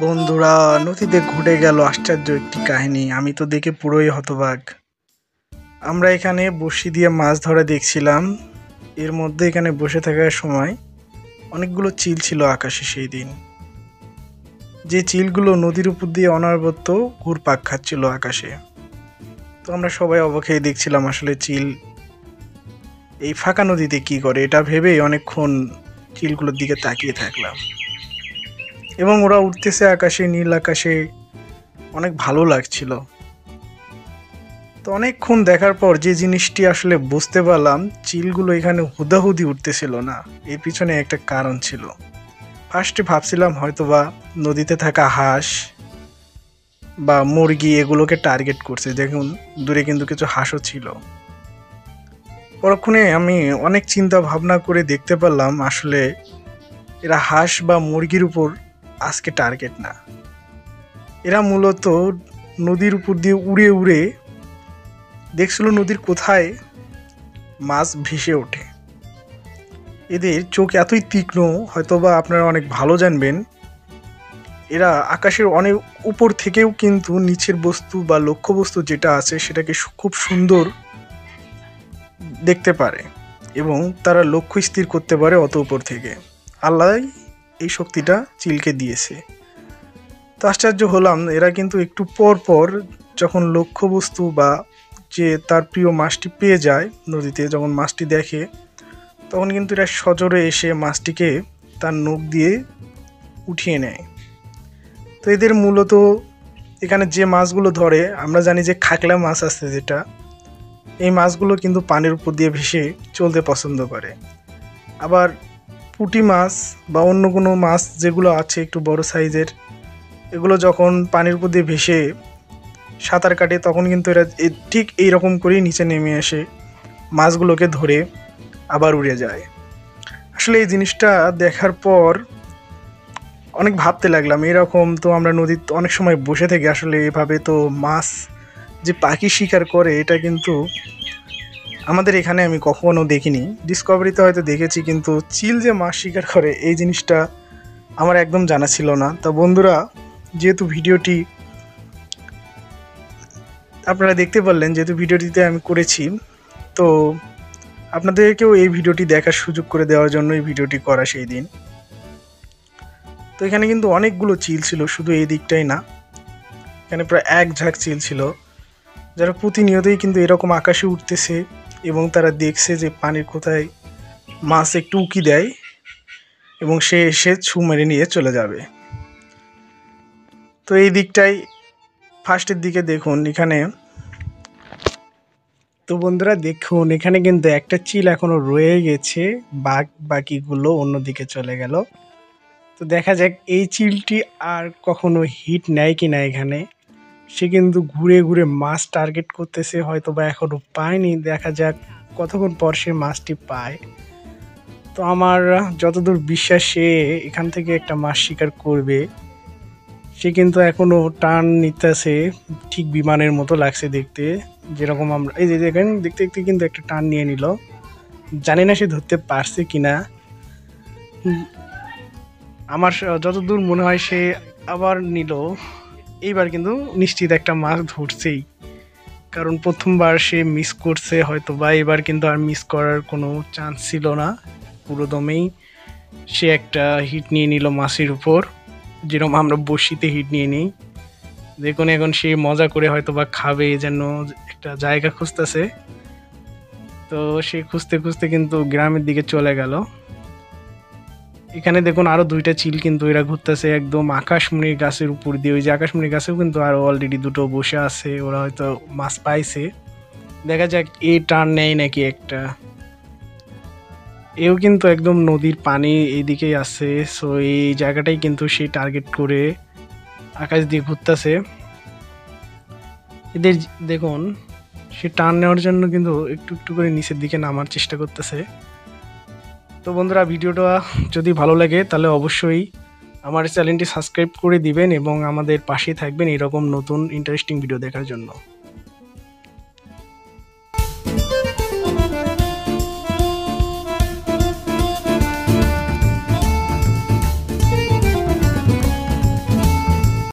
বন্ধুরা, নদীতে ঘটে গেল আশ্চর্য একটি কাহিনী। আমি তো দেখে পুরোই হতবাক। আমরা এখানে বড়শি দিয়ে মাছ ধরা দেখছিলাম। এর মধ্যে এখানে বসে থাকার সময় অনেকগুলো চিল ছিল আকাশে সেই দিন। যে চিলগুলো নদীর উপর দিয়ে অনবরত ঘুরপাক খাচ্ছিল আকাশে। তো আমরা সবাই অবাক হয়ে দেখছিলাম আসলে চিল এই ফাঁকা নদীতে কি করে, এটা ভেবেই অনেকক্ষণ চিলগুলোর দিকে তাকিয়ে থাকলাম। এবং ওরা উঠতেছে আকাশে, নীল আকাশে, অনেক ভালো লাগছিল। তো অনেকক্ষণ দেখার পর যে জিনিসটি আসলে বুঝতে পারলাম, চিলগুলো এখানে হুদাহুদি উঠতেছিল না, এর পিছনে একটা কারণ ছিল। ফার্স্টে ভাবছিলাম হয়তোবা নদীতে থাকা হাঁস বা মুরগি এগুলোকে টার্গেট করছে। দেখুন দূরে কিন্তু কিছু হাঁসও ছিল। পরক্ষণে আমি অনেক চিন্তা ভাবনা করে দেখতে পারলাম আসলে এরা হাঁস বা মুরগির উপর আজকে টার্গেট না। এরা মূলত নদীর উপর দিয়ে উড়ে উড়ে দেখছিল নদীর কোথায় মাছ ভেসে ওঠে। এদের চোখ এতই তীক্ষ্ণ, হয়তোবা আপনারা অনেক ভালো জানবেন, এরা আকাশের অনেক উপর থেকেও কিন্তু নিচের বস্তু বা লক্ষ্যবস্তু যেটা আছে সেটাকে খুব সুন্দর দেখতে পারে এবং তারা লক্ষ্য স্থির করতে পারে অত উপর থেকে। আল্লাহ এই শক্তিটা চিলকে দিয়েছে। তো আশ্চর্য হলাম, এরা কিন্তু একটু পর পর যখন লক্ষ্যবস্তু বা যে তার প্রিয় মাছটি পেয়ে যায় নদীতে, যখন মাছটি দেখে তখন কিন্তু এরা সজোরে এসে মাছটিকে তার নখ দিয়ে উঠিয়ে নেয়। তো এদের মূলত এখানে যে মাছগুলো ধরে, আমরা জানি যে খাকলা মাছ আছে যেটা, এই মাছগুলো কিন্তু পানির উপর দিয়ে ভেসে চলতে পছন্দ করে। আবার পুঁটি মাছ বা অন্য কোনো মাছ যেগুলো আছে একটু বড় সাইজের, এগুলো যখন পানির উপর দিয়ে ভেসে সাঁতার কাটে তখন কিন্তু এরা ঠিক এইরকম করেই নিচে নেমে এসে মাছগুলোকে ধরে আবার উড়ে যায়। আসলে এই জিনিসটা দেখার পর অনেক ভাবতে লাগলাম, এরকম তো আমরা নদীতে অনেক সময় বসে থেকে আসলে এভাবে তো মাছ যে পাখি শিকার করে এটা কিন্তু আমাদের এখানে আমি কখনো দেখিনি। ডিসকভারিতে হয়তো দেখেছি, কিন্তু চিল যে মাছ শিকার করে এই জিনিসটা আমার একদম জানা ছিল না। তা বন্ধুরা, যেহেতু ভিডিওটি আপনারা দেখতে পারলেন, যেহেতু ভিডিওটিতে আমি করেছি, তো আপনাদেরকেও এই ভিডিওটি দেখার সুযোগ করে দেওয়ার জন্য এই ভিডিওটি করা সেই দিন। তো এখানে কিন্তু অনেকগুলো চিল ছিল, শুধু এই দিকটাই না, এখানে প্রায় এক ঝাঁক চিল ছিল যারা প্রতিনিয়তই কিন্তু এরকম আকাশে উঠতেছে এবং তারা দেখছে যে পানির কোথায় মাছ একটু উকি দেয় এবং সে এসে ছু মেরে নিয়ে চলে যাবে। তো এই দিকটাই ফার্স্টের দিকে দেখুন এখানে। তো বন্ধুরা দেখুন, এখানে কিন্তু একটা চিল এখনো রয়ে গেছে, বাকিগুলো অন্যদিকে চলে গেল। তো দেখা যাক এই চিলটি আর কখনো হিট নেয় কি না। এখানে সে কিন্তু ঘুরে ঘুরে মাছ টার্গেট করতেছে, হয়তো বা এখনো পায়নি। দেখা যাক কতক্ষণ পর সে মাছটি পায়। তো আমার যতদূর বিশ্বাস সে এখান থেকে একটা মাছ শিকার করবে। সে কিন্তু এখনো টান নিতেছে, ঠিক বিমানের মতো লাগছে দেখতে, যেরকম আমরা এই যে দেখেন দেখতে দেখতে কিন্তু একটা টান নিয়ে নিল। জানি না সে ধরতে পারছে কিনা। আমার যতদূর মনে হয় সে আবার নিল। এইবার কিন্তু নিশ্চিত একটা মাছ ধরছেই, কারণ প্রথমবার সে মিস করছে হয়তো, বা এবার কিন্তু আর মিস করার কোনো চান্স ছিল না। পুরো দমেই সে একটা হিট নিয়ে নিল মাছের উপর, যেরকম আমরা বড়শিতে হিট নিয়ে নিই। দেখুন এখন সে মজা করে হয়তো বা খাবে, যেন একটা জায়গা খুঁজতেছে। তো সে খুঁজতে খুঁজতে কিন্তু গ্রামের দিকে চলে গেল। এখানে দেখুন আরো দুইটা চিল কিন্তু এরা ঘুরতেছে একদম আকাশমণি গাছের উপর দিয়ে। ওই যে আকাশমণি গাছেও কিন্তু আরো অলরেডি দুটো বসে আছে, ওরা হয়তো মাছ পাইছে। দেখা যাক এই টার্ন নেয় নাকি একটা। এও কিন্তু একদম নদীর পানি এইদিকেই আছে, সো এই জায়গাটাই কিন্তু সে টার্গেট করে আকাশ দিয়ে ঘুরতেছে। এদের দেখুন সে টার্ন নেওয়ার জন্য কিন্তু একটু একটু করে নিচের দিকে নামার চেষ্টা করতেছে। তো বন্ধুরা, ভিডিওটা যদি ভালো লাগে তাহলে অবশ্যই আমার চ্যানেলটি সাবস্ক্রাইব করে দিবেন এবং আমাদের পাশে থাকবেন এরকম নতুন ইন্টারেস্টিং ভিডিও দেখার জন্য।